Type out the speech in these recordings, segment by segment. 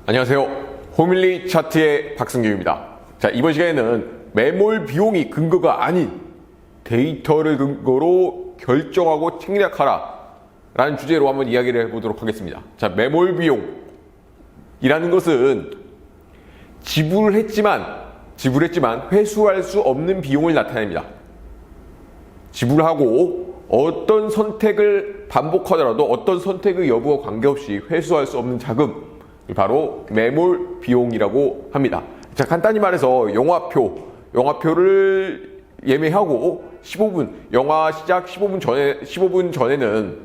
안녕하세요. 호밀리 차트의 박승규입니다. 자, 이번 시간에는 매몰 비용이 근거가 아닌 데이터를 근거로 결정하고 책략하라 라는 주제로 한번 이야기를 해보도록 하겠습니다. 자, 매몰 비용이라는 것은 지불했지만 회수할 수 없는 비용을 나타냅니다. 지불하고 어떤 선택을 반복하더라도 어떤 선택의 여부와 관계없이 회수할 수 없는 자금, 바로 매몰 비용이라고 합니다. 자, 간단히 말해서 영화표를 예매하고 15분, 영화 시작 15분 전에는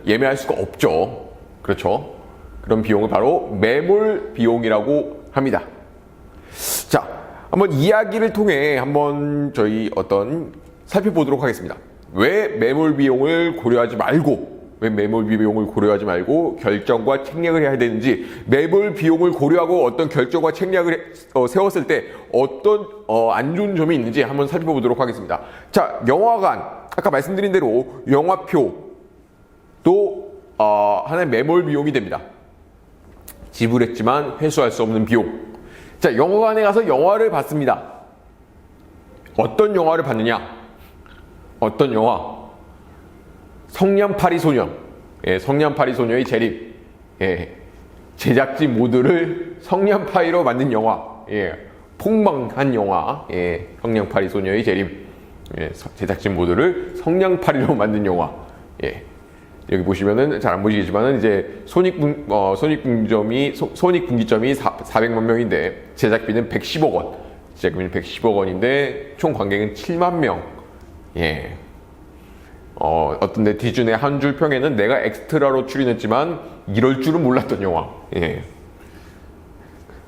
예매할 수가 없죠. 그렇죠. 그런 비용을 바로 매몰 비용이라고 합니다. 자, 한번 이야기를 통해 한번 저희 살펴보도록 하겠습니다. 왜 매몰 비용을 고려하지 말고 결정과 책략을 해야 되는지, 매몰 비용을 고려하고 어떤 결정과 책략을 세웠을 때 어떤 안 좋은 점이 있는지 한번 살펴보도록 하겠습니다. 자, 영화관, 아까 말씀드린 대로 영화표도 하나의 매몰 비용이 됩니다. 지불했지만 회수할 수 없는 비용. 자, 영화관에 가서 영화를 봤습니다. 어떤 영화를 봤느냐? 어떤 영화? 성냥팔이 소녀. 성냥팔이 소녀의 재림. 제작진 모두를 성냥팔이로 만든 영화. 폭망한 영화. 성냥팔이 소녀의 재림. 제작진 모두를 성냥팔이로 만든 영화. 여기 보시면은 잘 안 보시겠지만은 이제 손익분기점이 400만 명인데 제작비는 110억 원. 제작비는 110억 원인데 총 관객은 7만 명. 어떤 네티즌의 한 줄 평에는 내가 엑스트라로 출연했지만 이럴 줄은 몰랐던 영화.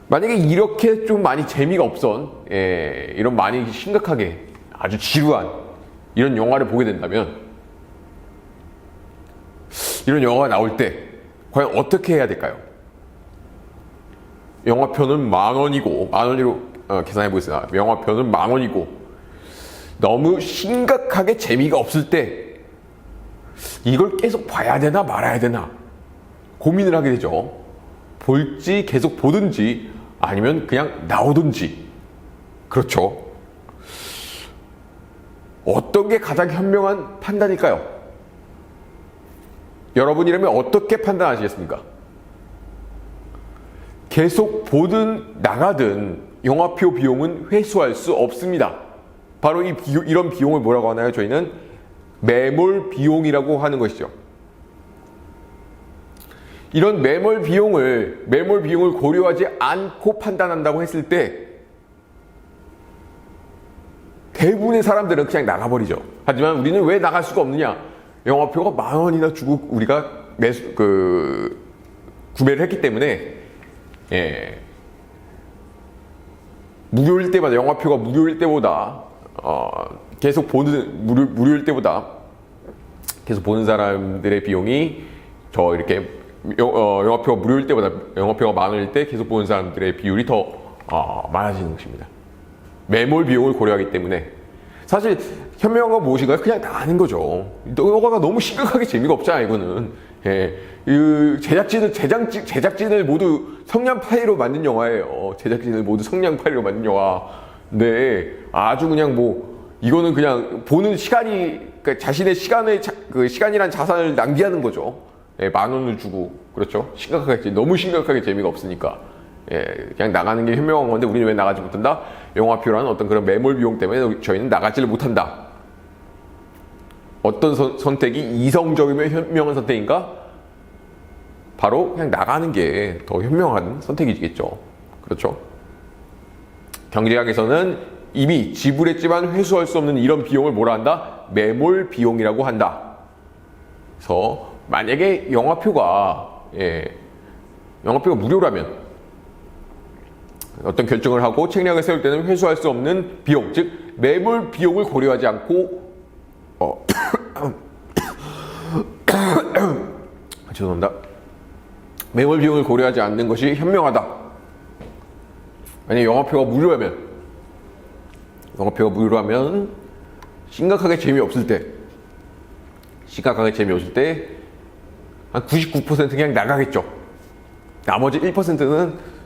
만약에 이렇게 좀 많이 재미가 없던, 이런 많이 심각하게 아주 지루한 이런 영화를 보게 된다면, 이런 영화가 나올 때 과연 어떻게 해야 될까요? 영화표는 만 원이로 계산해 보겠습니다. 영화표는 만 원이고 너무 심각하게 재미가 없을 때 이걸 계속 봐야 되나 말아야 되나 고민을 하게 되죠. 볼지 계속 보든지 아니면 그냥 나오든지. 그렇죠. 어떤 게 가장 현명한 판단일까요? 여러분이라면 어떻게 판단하시겠습니까? 계속 보든 나가든 영화표 비용은 회수할 수 없습니다. 바로 이런 비용을 뭐라고 하나요? 저희는 매몰 비용이라고 하는 것이죠. 이런 매몰 비용을 고려하지 않고 판단한다고 했을 때 대부분의 사람들은 그냥 나가버리죠. 하지만 우리는 왜 나갈 수가 없느냐? 영화표가 만 원이나 주고 우리가 구매를 했기 때문에, 무료일 때마다, 영화표가 무료일 때보다 무료일 때보다 계속 보는 사람들의 비용이 영화표가 무료일 때보다, 영화표가 만 원일 때 계속 보는 사람들의 비율이 더 많아지는 것입니다. 매몰 비용을 고려하기 때문에. 사실 현명한 건 무엇인가요? 그냥 나가는 거죠. 영화가 너무 심각하게 재미가 없잖아, 이거는. 제작진을 모두 성냥팔이로 만든 영화예요. 제작진을 모두 성냥팔이로 만든 영화. 네, 아주 그냥 이거는 그냥 보는 시간이, 그러니까 자신의 시간이란 자산을 낭비하는 거죠. 만 원을 주고. 그렇죠. 너무 심각하게 재미가 없으니까. 그냥 나가는 게 현명한 건데 우리는 왜 나가지 못한다? 영화표라는 어떤 그런 매몰 비용 때문에 저희는 나가지를 못한다. 어떤 선택이 이성적이면 현명한 선택인가? 바로 그냥 나가는 게 더 현명한 선택이겠죠. 그렇죠. 경제학에서는 이미 지불했지만 회수할 수 없는 이런 비용을 뭐라 한다? 매몰 비용이라고 한다. 그래서 만약에 영화표가 무료라면 어떤 결정을 하고 책략을 세울 때는 회수할 수 없는 비용, 즉 매몰 비용을 고려하지 않고 죄송합니다. 매몰 비용을 고려하지 않는 것이 현명하다. 만약에 영화표가 무료라면 심각하게 재미없을 때 한 99% 그냥 나가겠죠. 나머지 1%는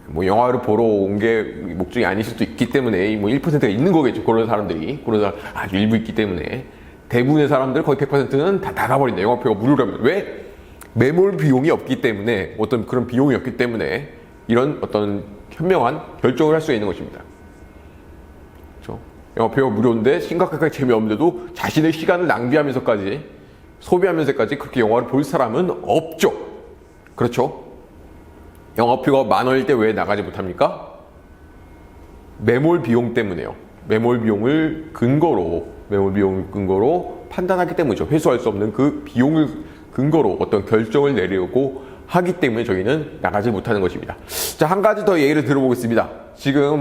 뭐 영화를 보러 온 게 목적이 아닐 수도 있기 때문에 뭐 1%가 있는 거겠죠. 그런 사람들이. 그런 사람 아주 일부 있기 때문에. 대부분의 사람들 거의 100%는 다 나가버린다. 영화표가 무료라면. 왜? 매몰 비용이 없기 때문에, 어떤 그런 비용이 없기 때문에 이런 어떤 현명한 결정을 할 수 있는 것입니다. 그렇죠? 영화표가 무료인데 심각하게 재미없는데도 자신의 시간을 낭비하면서까지, 소비하면서까지 그렇게 영화를 볼 사람은 없죠. 그렇죠? 영화표가 10,000원일 때 왜 나가지 못합니까? 매몰 비용 때문에요. 매몰 비용을 근거로 판단하기 때문이죠. 회수할 수 없는 그 비용을 근거로 어떤 결정을 내리려고 하기 때문에 저희는 나가지 못하는 것입니다. 자, 한 가지 더 얘기를 들어보겠습니다. 지금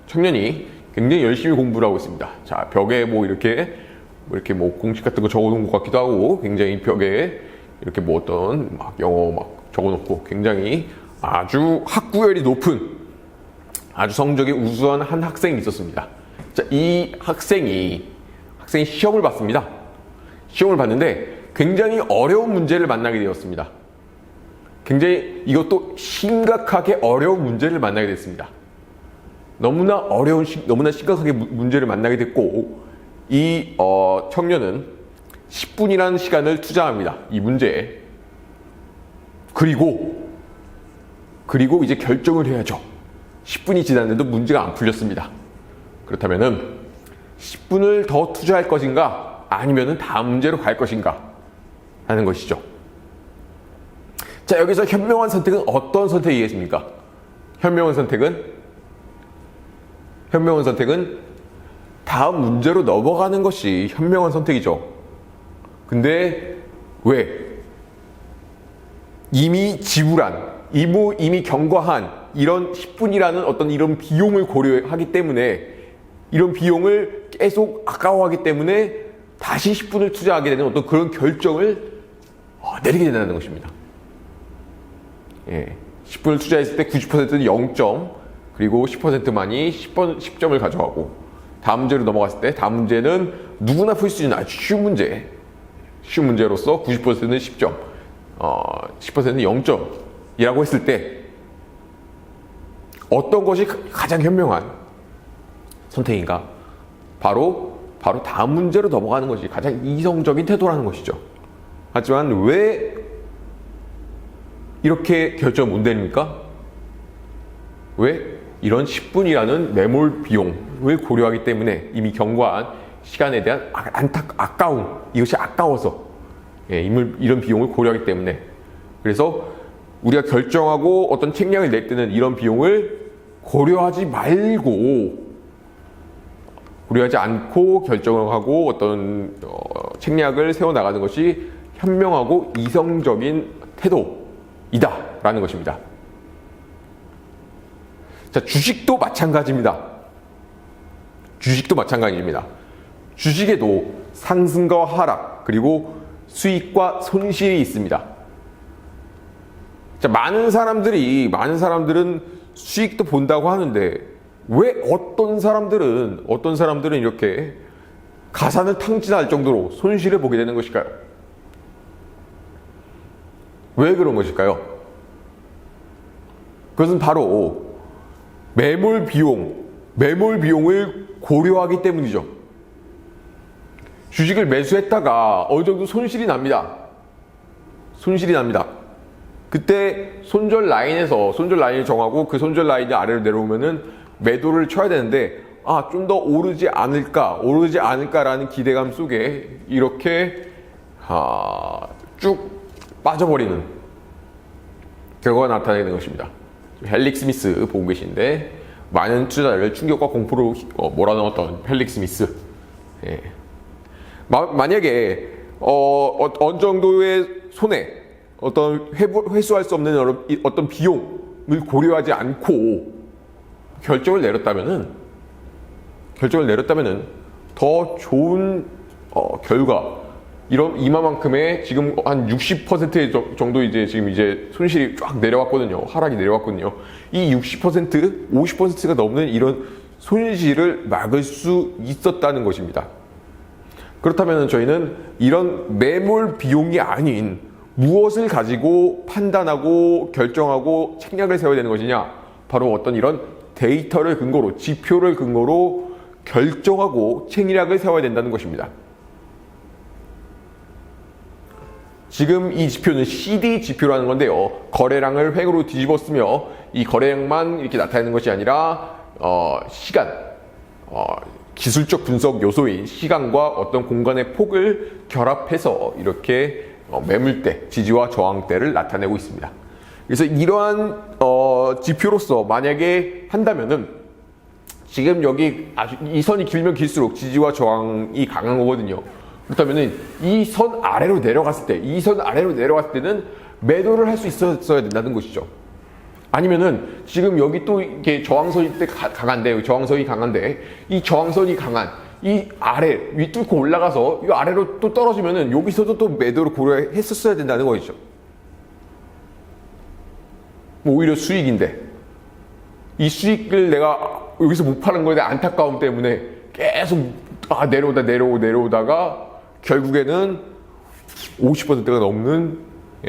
청년이 굉장히 열심히 공부를 하고 있습니다. 자, 벽에 뭐 이렇게 뭐 공식 같은 거 적어놓은 것 같기도 하고, 굉장히 벽에 이렇게 뭐 어떤 막 영어 막 적어놓고 굉장히 아주 학구열이 높은, 아주 성적이 우수한 한 학생이 있었습니다. 자, 이 학생이 시험을 봤습니다. 시험을 봤는데 굉장히 어려운 문제를 만나게 되었습니다. 굉장히 이것도 심각하게 어려운 문제를 만나게 됐습니다. 너무나 심각하게 문제를 만나게 됐고, 이 청년은 10분이라는 시간을 투자합니다. 이 문제에. 그리고 이제 결정을 해야죠. 10분이 지났는데도 문제가 안 풀렸습니다. 그렇다면은 10분을 더 투자할 것인가, 아니면은 다음 문제로 갈 것인가 하는 것이죠. 자, 여기서 현명한 선택은 어떤 선택이겠습니까? 현명한 선택은 다음 문제로 넘어가는 것이 현명한 선택이죠. 근데 왜? 이미 경과한 이런 10분이라는 어떤 이런 비용을 고려하기 때문에, 이런 비용을 계속 아까워하기 때문에 다시 10분을 투자하게 되는 어떤 그런 결정을 내리게 된다는 것입니다. 예, 10분을 투자했을 때 90%는 0점, 그리고 10%만이 10점을 가져가고, 다음 문제로 넘어갔을 때 다음 문제는 누구나 풀 수 있는 아주 쉬운 문제로서 90%는 10점, 10%는 0점이라고 했을 때 어떤 것이 가장 현명한 선택인가? 바로 다음 문제로 넘어가는 것이 가장 이성적인 태도라는 것이죠. 하지만 왜 이렇게 결정을 못 내립니까? 왜? 이런 10분이라는 매몰 비용을 고려하기 때문에, 이미 경과한 시간에 대한 아까움, 이것이 아까워서, 이런 비용을 고려하기 때문에. 그래서 우리가 결정하고 어떤 책략을 낼 때는 이런 비용을 고려하지 않고 결정을 하고 어떤 책략을 세워나가는 것이 현명하고 이성적인 태도이다라는 것입니다. 자, 주식도 마찬가지입니다. 주식에도 상승과 하락, 그리고 수익과 손실이 있습니다. 자, 많은 사람들은 수익도 본다고 하는데, 왜 어떤 사람들은 이렇게 가산을 탕진할 정도로 손실을 보게 되는 것일까요? 왜 그런 것일까요? 그것은 바로 매몰 비용을 고려하기 때문이죠. 주식을 매수했다가 어느 정도 손실이 납니다. 그때 손절 라인을 정하고 그 손절 라인이 아래로 내려오면은 매도를 쳐야 되는데, 좀 더 오르지 않을까라는 기대감 속에 이렇게 쭉 빠져버리는 결과가 나타나는 것입니다. 헬릭 스미스 보고 계신데, 많은 투자자를 충격과 공포로 몰아넣었던 헬릭 스미스. 예. 만약에 어느 정도의 손해, 어떤 회수할 수 없는 어떤 비용을 고려하지 않고 결정을 내렸다면은 더 좋은 결과, 이만큼의 지금 한 60% 정도 이제 손실이 쫙 내려왔거든요. 하락이 내려왔거든요. 이 60%, 50%가 넘는 이런 손실을 막을 수 있었다는 것입니다. 그렇다면 저희는 이런 매몰 비용이 아닌 무엇을 가지고 판단하고 결정하고 책략을 세워야 되는 것이냐? 바로 어떤 이런 데이터를 근거로, 지표를 근거로 결정하고 책략을 세워야 된다는 것입니다. 지금 이 지표는 CD 지표라는 건데요. 거래량을 획으로 뒤집어 쓰며 이 거래량만 이렇게 나타내는 것이 아니라 시간, 기술적 분석 요소인 시간과 어떤 공간의 폭을 결합해서 이렇게 매물대, 지지와 저항대를 나타내고 있습니다. 그래서 이러한 지표로서 만약에 한다면은 지금 여기 아주 이 선이 길면 길수록 지지와 저항이 강한 거거든요. 그렇다면은 이 선 아래로 내려갔을 때, 이 선 아래로 내려갔을 때는 매도를 할 수 있었어야 된다는 것이죠. 아니면은 지금 여기 또 이렇게 저항선이 강한데, 저항선이 강한데, 이 저항선이 강한 이 아래 위 뚫고 올라가서 이 아래로 또 떨어지면은 여기서도 또 매도를 고려했었어야 된다는 것이죠. 뭐 오히려 수익인데 이 수익을 내가 여기서 못 파는 거에 대한 안타까움 때문에 계속 내려오다가 결국에는 50%가 넘는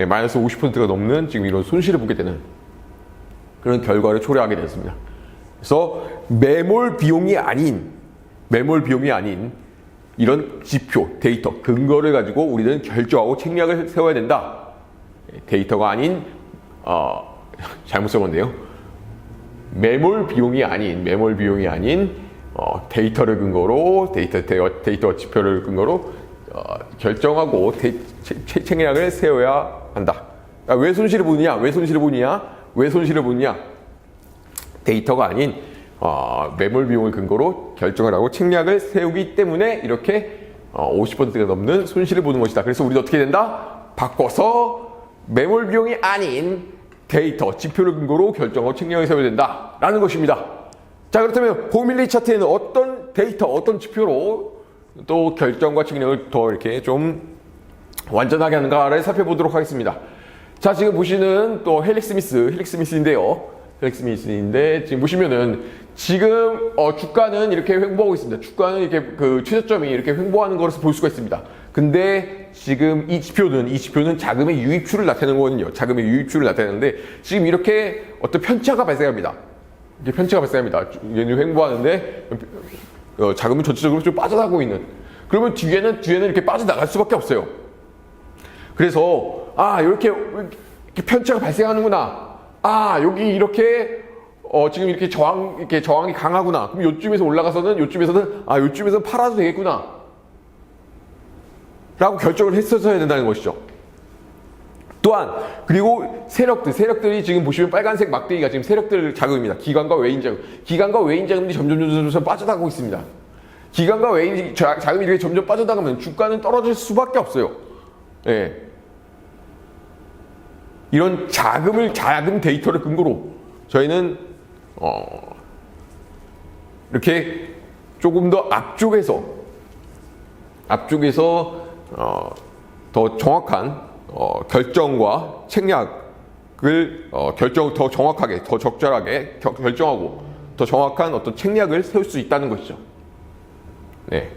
마이너스 50%가 넘는 지금 이런 손실을 보게 되는 그런 결과를 초래하게 됐습니다. 그래서 매몰 비용이 아닌 이런 지표, 데이터, 근거를 가지고 우리는 결정하고 책략을 세워야 된다. 데이터가 아닌 잘못 써봤네요. 매몰 비용이 아닌 데이터를 근거로 데이터 지표를 근거로 결정하고 책략을 세워야 한다. 왜 손실을 보느냐? 데이터가 아닌 매몰 비용을 근거로 결정을 하고 책략을 세우기 때문에 이렇게 50%가 넘는 손실을 보는 것이다. 그래서 우리도 어떻게 된다? 바꿔서 매몰 비용이 아닌 데이터, 지표를 근거로 결정하고 책략을 세워야 된다라는 것입니다. 자, 그렇다면 호밀리 차트에는 어떤 데이터, 어떤 지표로 또 결정과 책략을 더 이렇게 좀 완전하게 하는가를 살펴보도록 하겠습니다. 자, 지금 보시는 또 헬릭스미스인데 지금 보시면은 지금 주가는 이렇게 횡보하고 있습니다. 주가는 이렇게 그 최저점이 이렇게 횡보하는 것을 볼 수가 있습니다. 근데 지금 이 지표는 자금의 유입출을 나타내는 거거든요. 자금의 유입출을 나타내는데 지금 이렇게 어떤 편차가 발생합니다. 이게 편차가 발생합니다. 얘는 횡보하는데 자금은 전체적으로 좀 빠져나가고 있는. 그러면 뒤에는 이렇게 빠져나갈 수밖에 없어요. 그래서 이렇게 편차가 발생하는구나. 여기 이렇게 지금 이렇게 저항이 강하구나. 그럼 요쯤에서 올라가서는 요쯤에서는 팔아도 되겠구나. 라고 결정을 했었어야 된다는 것이죠. 또한 그리고 세력들이 지금 보시면 빨간색 막대기가 지금 세력들 자금입니다. 기관과 외인 자금들이 점점 빠져나가고 있습니다. 기관과 외인 자금이 이렇게 점점 빠져나가면 주가는 떨어질 수밖에 없어요. 예. 이런 자금 데이터를 근거로 저희는 이렇게 조금 더 앞쪽에서 더 정확한 결정과 책략을 더 정확하게, 더 적절하게 결정하고 더 정확한 어떤 책략을 세울 수 있다는 것이죠. 네.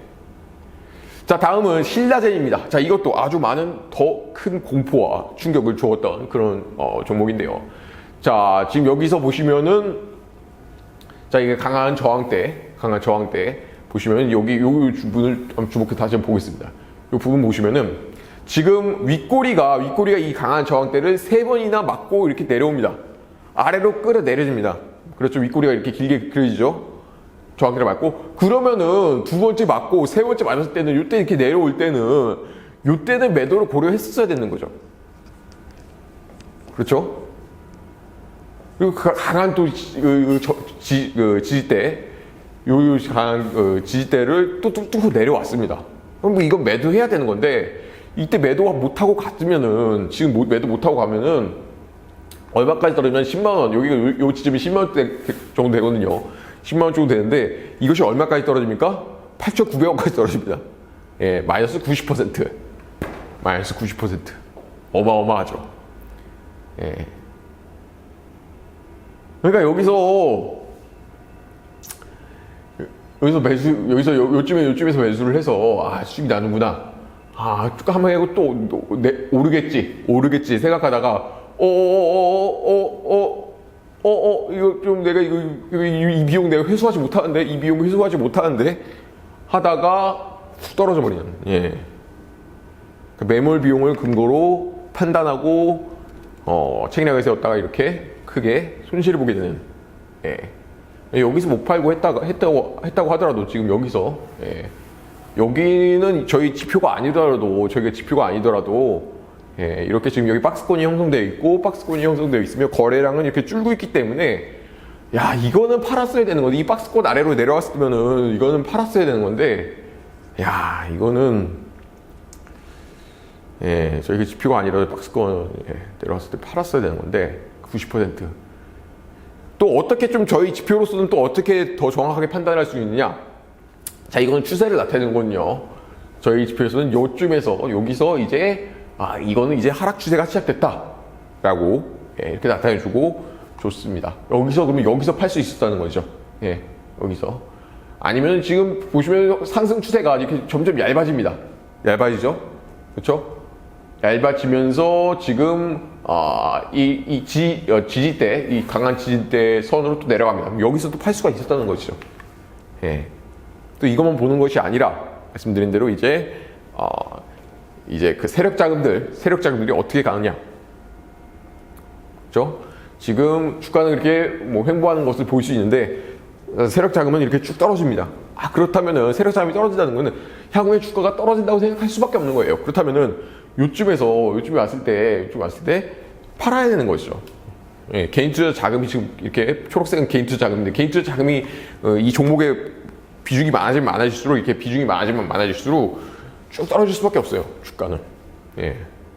자, 다음은 신라젠입니다. 자, 이것도 아주 많은 더 큰 공포와 충격을 주었던 그런 종목인데요. 자, 지금 여기서 보시면은 자, 이게 강한 저항대 보시면 여기 부분을 주목해 다시 한번 보겠습니다. 이 부분 보시면은 지금 윗꼬리가 이 강한 저항대를 3번이나 맞고 이렇게 내려옵니다. 아래로 끌어내려집니다. 그렇죠. 윗꼬리가 이렇게 길게 그려지죠. 저항대를 맞고 그러면은 두 번째 맞고 세 번째 맞았을 때는 이때 이렇게 내려올 때는 이때는 매도를 고려했었어야 되는 거죠. 그렇죠? 그리고 강한 또 지지대 강한 지지대를 또 뚫고 내려왔습니다. 그럼 뭐 이건 매도해야 되는 건데 이때 매도가 못하고 갔으면은 지금 매도 못하고 가면은 얼마까지 떨어지면 10만원 여기가 요 지점이 10만원대 정도 되거든요. 10만원 정도 되는데 이것이 얼마까지 떨어집니까? 8,900원까지 떨어집니다. 예, 마이너스 90%. 어마어마하죠. 예. 그러니까 여기서 요쯤에서 매수를 해서 수익이 나는구나 쭉 한번 해고 또 오르겠지 생각하다가 이거 좀 내가 이 비용 내가 회수하지 못하는데 이 비용 회수하지 못하는데 하다가 훅 떨어져 버리는. 예. 매몰 비용을 근거로 판단하고 책략을 세웠다가 이렇게 크게 손실을 보게 되는. 예. 여기서 못 팔고 했다고 하더라도 지금 여기서 여기는 저희가 지표가 아니더라도 이렇게 지금 여기 박스권이 형성되어 있고 박스권이 형성되어 있으면 거래량은 이렇게 줄고 있기 때문에 야 이거는 팔았어야 되는 건데 이 박스권 아래로 내려왔으면은 이거는 팔았어야 되는 건데 야 이거는 저희가 지표가 아니라 박스권 내려왔을 때 팔았어야 되는 건데 90%. 또 어떻게 좀 저희 지표로서는 또 어떻게 더 정확하게 판단할 수 있느냐? 자, 이거는 추세를 나타내는 거는요. 저희 지표에서는 여기서 이제 이거는 이제 하락 추세가 시작됐다라고 이렇게 나타내주고 좋습니다. 그러면 여기서 팔 수 있었다는 거죠. 여기서. 아니면 지금 보시면 상승 추세가 이렇게 점점 얇아집니다. 얇아지죠? 그렇죠? 얇아지면서 지금 지지대, 이 강한 지지대 선으로 또 내려갑니다. 그럼 여기서 또 팔 수가 있었다는 것이죠. 또 이것만 보는 것이 아니라 말씀드린 대로 이제 그 세력 자금들이 어떻게 가느냐, 그렇죠? 지금 주가는 이렇게 뭐 횡보하는 것을 볼 수 있는데 세력 자금은 이렇게 쭉 떨어집니다. 그렇다면은 세력 자금이 떨어진다는 것은 향후에 주가가 떨어진다고 생각할 수밖에 없는 거예요. 그렇다면은 요쯤에 왔을 때 팔아야 되는 것이죠. 개인 투자 자금이 지금 이렇게 초록색은 개인 투자 자금인데 개인 투자 자금이 이 종목의 비중이 많아질수록 이렇게 비중이 많아질수록 쭉 떨어질 수밖에 없어요. 주가는.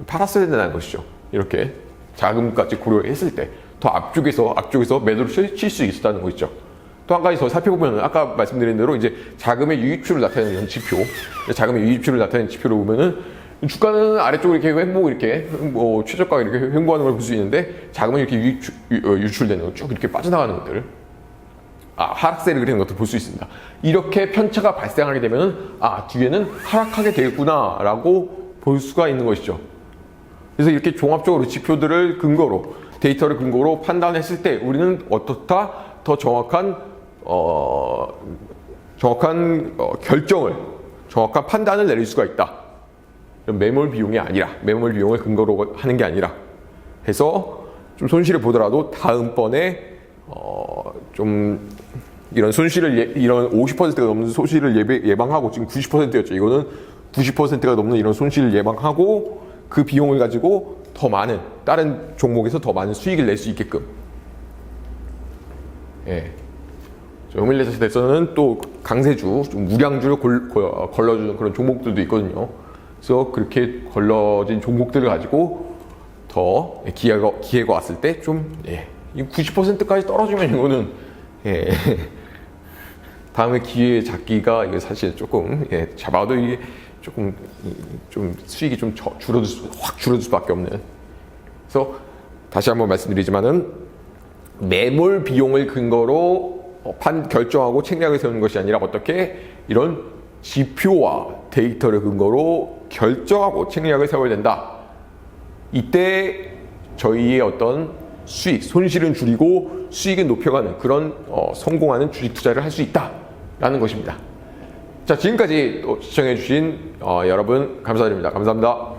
팔았어야 된다는 것이죠. 이렇게 자금까지 고려했을 때 더 앞쪽에서 매도를 칠 수 있었다는 것이죠. 또 한 가지 더 살펴보면 아까 말씀드린 대로 이제 자금의 유입출을 나타내는 지표, 자금의 유입출을 나타내는 지표를 보면은 주가는 아래쪽으로 이렇게 최저가가 이렇게 횡보하는 걸 볼 수 있는데 자금은 이렇게 유출되는 거 쭉 이렇게 빠져나가는 것들, 하락세를 그리는 것들 볼 수 있습니다. 이렇게 편차가 발생하게 되면은 뒤에는 하락하게 되겠구나라고 볼 수가 있는 것이죠. 그래서 이렇게 종합적으로 지표들을 근거로 데이터를 근거로 판단했을 때 우리는 어떻다 더 정확한 정확한 판단을 내릴 수가 있다. 매몰 비용을 근거로 하는 게 아니라 해서 좀 손실을 보더라도 다음번에 좀 이런 50%가 넘는 손실을 예방하고 지금 90%였죠. 이거는 90%가 넘는 이런 손실을 예방하고 그 비용을 가지고 더 많은 다른 종목에서 더 많은 수익을 낼 수 있게끔. 오밀레스에서는 또 강세주, 좀 무량주를 걸러주는 그런 종목들도 있거든요. 그래서 그렇게 걸러진 종목들을 가지고 더 기회가 왔을 때 좀 90%까지 떨어지면 이거는 다음에 기회 잡기가 이게 사실 조금 잡아도 이게 조금 좀 수익이 좀 확 줄어들 수밖에 없는. 그래서 다시 한번 말씀드리지만은 매몰 비용을 근거로 결정하고 책략을 세우는 것이 아니라 어떻게 이런 지표와 데이터를 근거로 결정하고 책략을 세워야 된다. 이때 저희의 어떤 손실은 줄이고 수익은 높여가는 그런 성공하는 주식 투자를 할 수 있다라는 것입니다. 자, 지금까지 시청해주신 여러분 감사드립니다. 감사합니다.